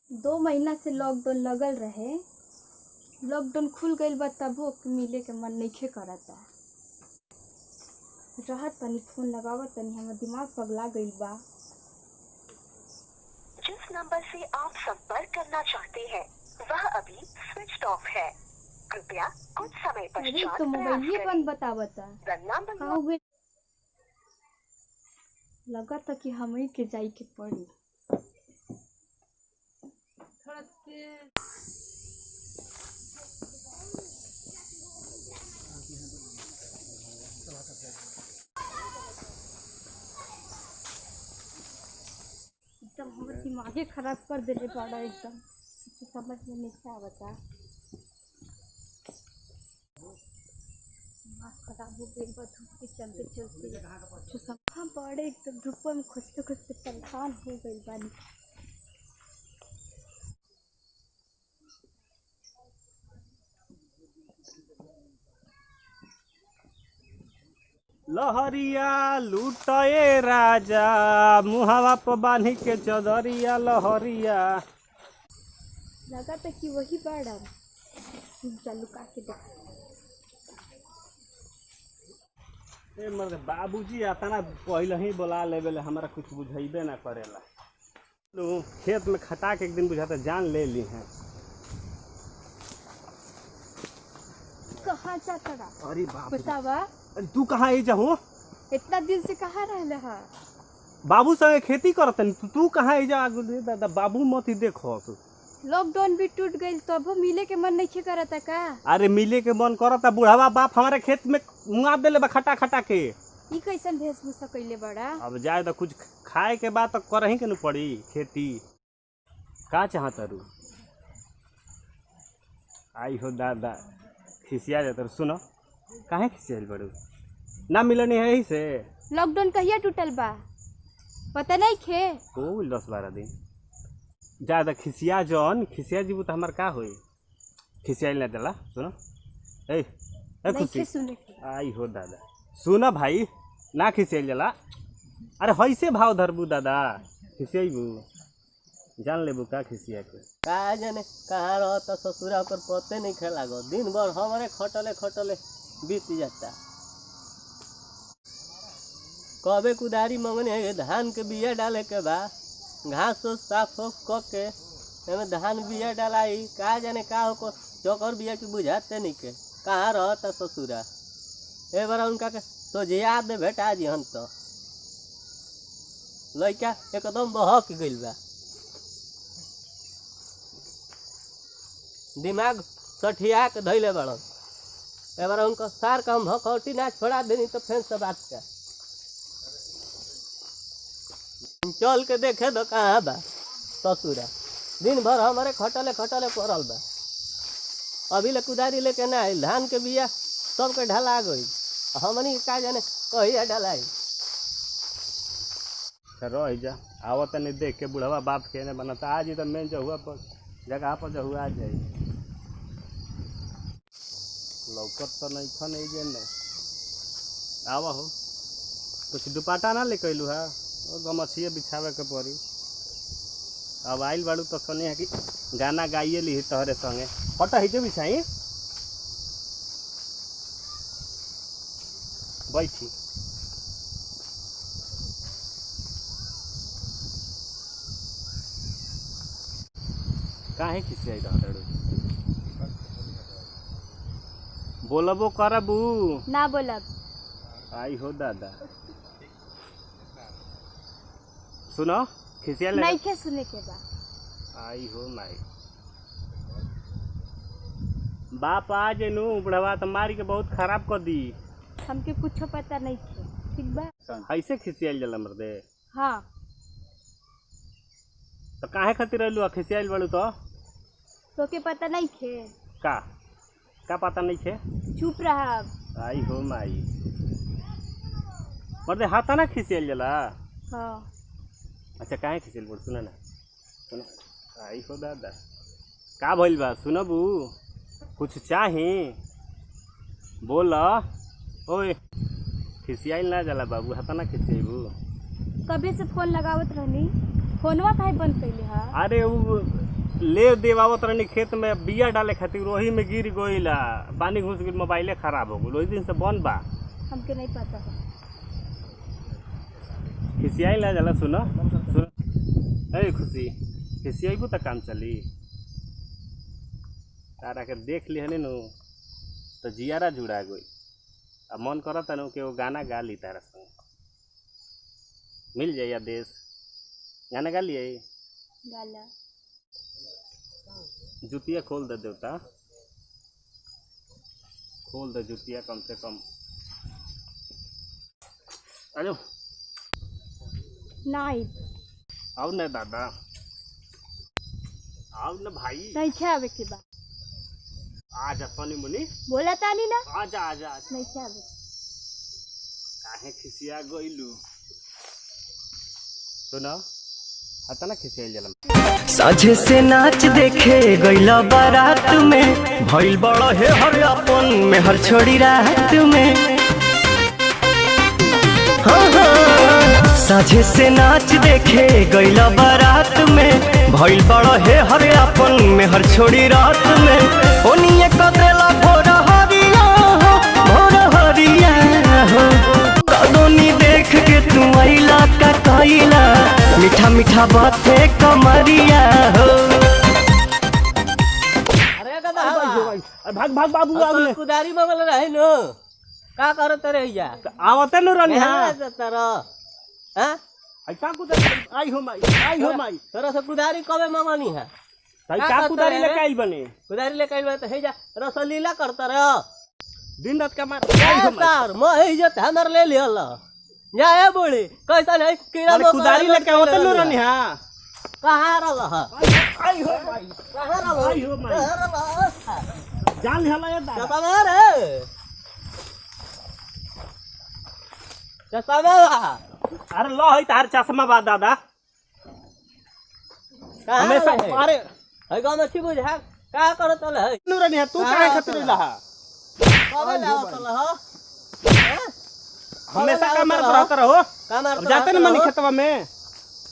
2 महीना से लॉकडाउन लगल रहे। लॉकडाउन खुल गईल बा तबो मिले के मन नइखे करता। रहत तनी फोन लगावत तनी हमर दिमाग पगला गईल बा। जिस नंबर से आप संपर्क करना चाहते हैं वह अभी स्विच ऑफ है। कृपया कुछ समय अरे पश्चात तो प्रयास मोबाइल करें। बंद बतावता। The number का हुए लगता कि हमही के जाई के पड़ी। थोड़ा एकदम हमर दिमागे खराब कर देले बड़ा एकदम। कुछ समझ में नहीं आवता। दिमाग खराब हो गई बा धूप के चलते चलते। कुछ हम बड़े एकदम धूप में खुजते खुजते परेशान हो गई बानी। लहरिया लूटए राजा मुहावा पर बांधी के चदरिया लहरिया। लगा था कि वही बड़ा चालू का के देख। ए मर्द बाबूजी आता ना पहले ही बोला लेवेले हमरा कुछ बुझाइबे ना करेला। लोग खेत में खटा के एक दिन बुझाता जान ले ली हैं। कहाँ जाता रहा अरे बाप रे। बतावा। अरे तू कहाँ आई जाहू? इतना दिन से कहाँ रहले हा? बाबू संगे खेती करतन तू कहाँ आई जा? दादा बाबू मत ही देखो। लॉकडाउन भी टूट गई तबो मिले के मन नहीं करता का? अरे मिले के मन करता। बुढ़ावा बाप हमारे खेत में मुआ देले बा खटा खटा के। ई कैसन वेशभूषा कइले बड़ा? अब जाए तो कुछ खाए के बाद तो करही के न पड़ी खेती। का चाहता रू? आई हो दादा खिसिया जाता। सुनो काहे खिसियाल बड़ू? ना मिलनी है यही से। लॉकडाउन कहिया टूटल बा पता नहीं खे? हो 10-12 दिन। ज्यादा खिसिया जौन खिसिया जीबू तो हमार का होई? खिसियाल ना देला। सुनो ए नहीं खुशी खे सुने के। आई हो दादा सुना भाई ना खिसियाल जाला। अरे हईसे भाव धरबू दादा खिसियाबू जान लेबू का खिसिया के। का जाने कहाँ रहता ससुरा पर पते नहीं खेला गो। दिन भर हमारे खटले खटले बीत जाता। कबे कुदारी मंगने है धान के बिया डाले के बा घास उस साफ क के एमे धान बिया डालाई। का जाने का हो चौकर बिया की बुझाते नहीं के कहाँ रहता ससुरा। ए बार उनका के सोझिया दे भेटा जी हम तो लइका एकदम बहक गइल बा। दिमाग सठिया के धैले बड़न। एबार उनको सार का हम भखौटी ना छोड़ा देनी तो फिर से बात का चल के देखे दो कहाँ बा ससुरा। दिन भर हमारे खटले खटले पड़ल बा। अभी ले कुदारी लेके ना आई धान के बिया सबके ढला गई। हमनी का जाने कहिया ढलाई। रह जा आवत नहीं देख के बुढ़वा बाप के ने बनता आज ही तो मेन जो हुआ पर जगह पर जो हुआ आ जाए। लौकत तो नहीं खन जे ने आवा हो कुछ दुपाटा ना लेके अइलू है गमछिए बिछावे के पड़ी। अब आइल बाड़ू तो सुनी है कि गाना गाइए ली तोहरे संगे पटा हिजे बिछाई बैठी। काहे खिसियाई रहड़ू? बोलबो करबू ना बोलब। आई हो दादा सुनो खिसिया ले नहीं खे सुने के बा। आई हो माई बाप आ जेनू बुढ़वा तो मारी के बहुत खराब कर दी। हमके कुछ पता नहीं खे ठीक बा। ऐसे खिसियाल जला मर्दे। हाँ तो काहे खातिर रहलू खिसियाल बड़ू तो के पता नहीं खे? का पता नहीं थे? चुप रहा। आई हो माई मर्दे हाथा ना खिसियाल जला। हाँ अच्छा काहे खिसियाल बड़ सुना ना सुनो। आई हो दादा का भइल बा सुनबू कुछ चाही बोला। ओए खिसियाल ना जाला बाबू हाथा ना खिसियाबू। कबे से फोन लगावत रहनी फोनवा काहे बंद कइले हा? अरे वो ले देवावत रहनी खेत में बिया डाले खातिर, वही में गिर गइला, पानी घुस गइल, मोबाइले खराब हो गइल, ओही दिन से बंद बा। हमके नहीं पता है। खिसियाई ला जाला। सुनो ए खुशी, खिसियाईबू त काम चली। तारा के देख लिहनी नु तो जियारा जुड़ा गई। अब मन करता नु कि वो गाना गा ली तारा संग, मिल जाइए देश, गाना गा लिए। गाला जुतिया खोल दे देवता, खोल दे जुतिया कम से कम। अरे नहीं आओ न दादा, आओ न भाई, नहीं खावे के बाद आजा तनी मुनी, बोला तानी ना, आजा आजा आजा। नहीं खावे। काहे खिसिया गइलू? सुनो आता ना खिसियाई जलम। साझे से नाच देखे गइला बारात में, भइल बड़ा है हर अपन में हर छोड़ी रात में। हाँ, साझे से नाच देखे गइला बारात में, भइल बड़ा है हर अपन में हर छोड़ी रात में। ओनिए कदेला भोर हरिया हो, भोर हरिया हो, कदोनी देख के तू आइला का कइला, मीठा मीठा बाते कमरिया हो। अरे गदा भाग भाग बाबू आगले कुदारी बगल रहे नो, का करत रे भैया? आवते न रनी। हां तारा हां ऐसा कुदारी आई हो माई, आई हो माई। तोरा से कुदारी कबे मंगनी है? तई का कुदारी लेके आइल बने? कुदारी लेके आइल त हे जा रसलीला करत रे दिन रात का मार। आई हो माई सर म हे जत हमर ले लिहल जा ए बोली कैसा नहीं कीड़ा अरे कुदारी लेके आवते न रनी। हां कहां रहल ह? आई हो माई, कहां रहल? आई हो माई, जान हला ये दादा। चसमा रे चसमा। अरे लो है तार चश्मा बा दादा। हमेशा अरे है गांव में छी बुझा का करत है न रनी है। तू काहे खातिर रहा? कबे लावत ह? हमेशा का मारत रहत रहो। का मारत जाते न मनी खेतवा में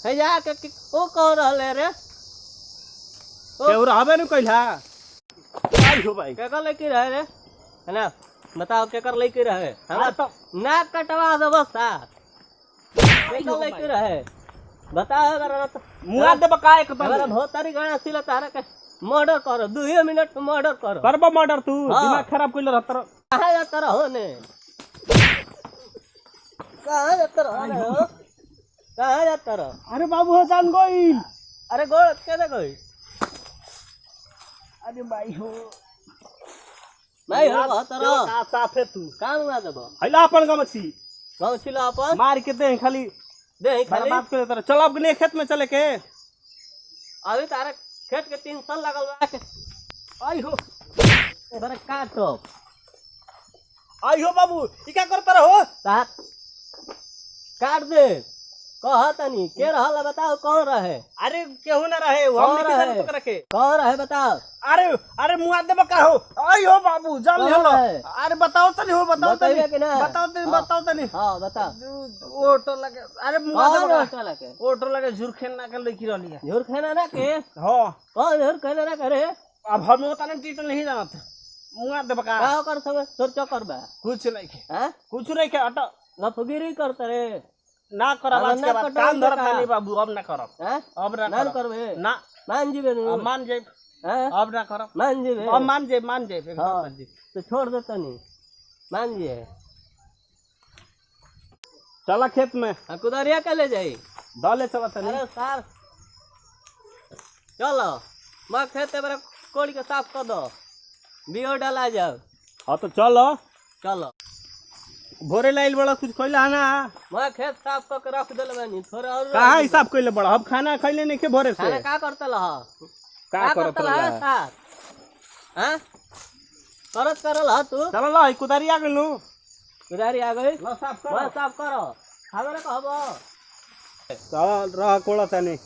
है जा के ओ कह रहले रे केहू रहबे न कइला। आई हो भाई के कर लेके रहे रे है ना? बताओ के कर लेके रहे? हां तो नाक कटवा दे बस सा के कर लेके रहे? बताओ अगर मुआ दे बका एक अगर भोतारी गाना सिला तारा के मर्डर कर 2 मिनट में मर्डर कर करबो मर्डर। तू हाँ। दिमाग खराब कइले रहत रह। कहां जाता रहो ने? कहां जाता रहो? कहां जाता रहो? अरे बाबू हो जान गइल। अरे गोड़ के दे गई? अरे भाई हो नहीं हो हतरा का साफ है तू। काम ना देबो हइला अपन गमछी गांव छिला अपन मार के दे खाली दे खाली। बात करे तर चल अब ने खेत में चले के। अभी तारा खेत के 3 साल लागल बा के। आई हो बरे काटो आई हो बाबू ई का करत रहो? काट काट दे। कह तनी के रहल बताओ कौन रहे? अरे केहू न रहे हमने के साथ पकड़ के। कौन रहे बताओ? अरे अरे मुआ दे बका हो। आई हो बाबू जान कौन हेलो। है? अरे बताओ तनी हो, बताओ तनी, बताइए कि ना? बताओ तनी, हाँ। बताओ तनी। हां बता। ऑटो लगे। अरे मुआ दे कौन बका। चला के ऑटो लगे झुरखेन ना के लईकी रहली है। झूर खाना ना के? हां कौन झूर खाना ना करे? अब हम उतना टीटल नहीं जानत। मुआ दे बका का कर सब सोर चक्कर बा? कुछ नहीं के, हां कुछ नहीं के। हट लफगिरी करत रे ना करब आज के बाद। कान धरत नहीं बाबू, अब ना करब। हां अब ना मान करब करबे ना। मान जीबे नु अब मान जाए। हां अब ना करब। मान जीबे अब मान जाए, मान जाए एकदम हाँ, मान जाए। तो छोड़ दे तनी मान जी है। चला खेत में कुदरिया के ले जाई दले चला तनी। अरे सार चलो मैं खेते बरे कोड़ी के साफ कर दो, बियो डाला जाओ। हाँ तो चलो चलो भोरे लाइल बड़ा कुछ खइला है ना? मैं खेत साफ करके रख दिल बानी थोड़ा और कहाँ हिसाब कइले बड़ा? अब खाना खइले नहीं के भोरे से। खाना का करते लह का करत लह रहा? सार हां करत करल ह तू चलो ला कुदारी आ गेलू। कुदारी आ गई ला साफ मैं कर। साफ करो हमरे कहबो चल रहा कोड़ा तनी।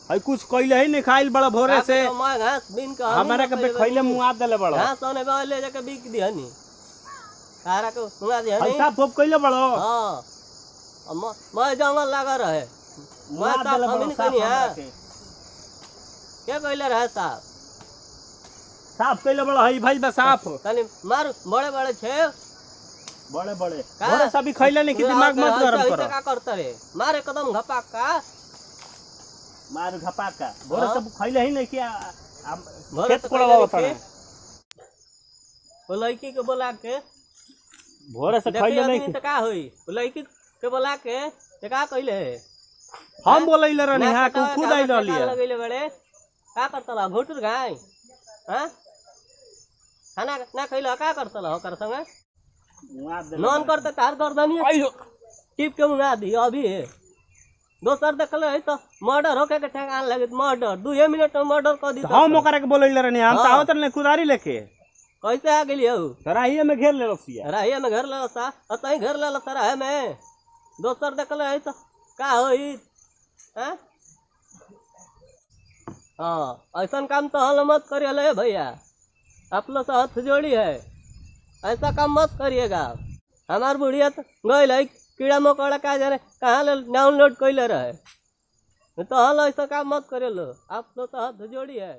हई कुछ कइले ही नहीं खाइल बड़ा भोरे से। मैं घास बीन के हमारे के खइले मुआ देले बड़ा। घास सोने बा ले जाके बिक दिहनी सारा को मुआ दिहनी। ऐसा फोप कइले बड़ा। हां मैं जंगल लगा रहे मुआ मैं साफ देले हम बड़ा नहीं साफ कनी हमरा है के। क्या कहले रहे साहब? साफ कैले बड़ा हई भाई बा साफ तनी मार बड़े बड़े छे बड़े बड़े का? भोरे सभी खैले नहीं कि दिमाग मत गरम ऐसे करो। का करता रे? मार एकदम घपाक का मार घपाका भोरे हाँ। सब खैले ही नहीं कि भोरे खेत से कोड़ा कहले होता नहीं है कि- वो लड़की के बोला के भोरे से देखे खैले नहीं अभी कि तो का होई? वो लड़की के बोला के ते का कहले? हम बोलैले रहनी हां ना खुद आई रहलिए लगैले बड़े का करतला घोटुर गाय हां खाना ना खइला का करतला हो कर संगे नॉन करते तार गर्दनी टिप के मुंगा दी अभी दोसर देखले है तो मर्डर होके के ठेकान लगे मर्डर 2 मिनट में मर्डर कर दी तो हम ओकरा के बोलैले रहनी हम त आवत नहीं कुदारी लेके कैसे आ गेली हो? तराहिए में घेर ले रसिया राहिया में घर ले सा अतई घर ले सरा है में दोसर देखले है तो का होई हैं? हाँ ऐसा काम तो हल मत करिए भैया, आप लोग से हाथ जोड़ी है, ऐसा काम मत करिएगा। हमार बुढ़िया तो गई है कीड़ा मकोड़ा का जाने कहाँ ले डाउनलोड कैले रहे, तो हल ऐसा काम मत करिए लो, आप लोग से हाथ जोड़ी है।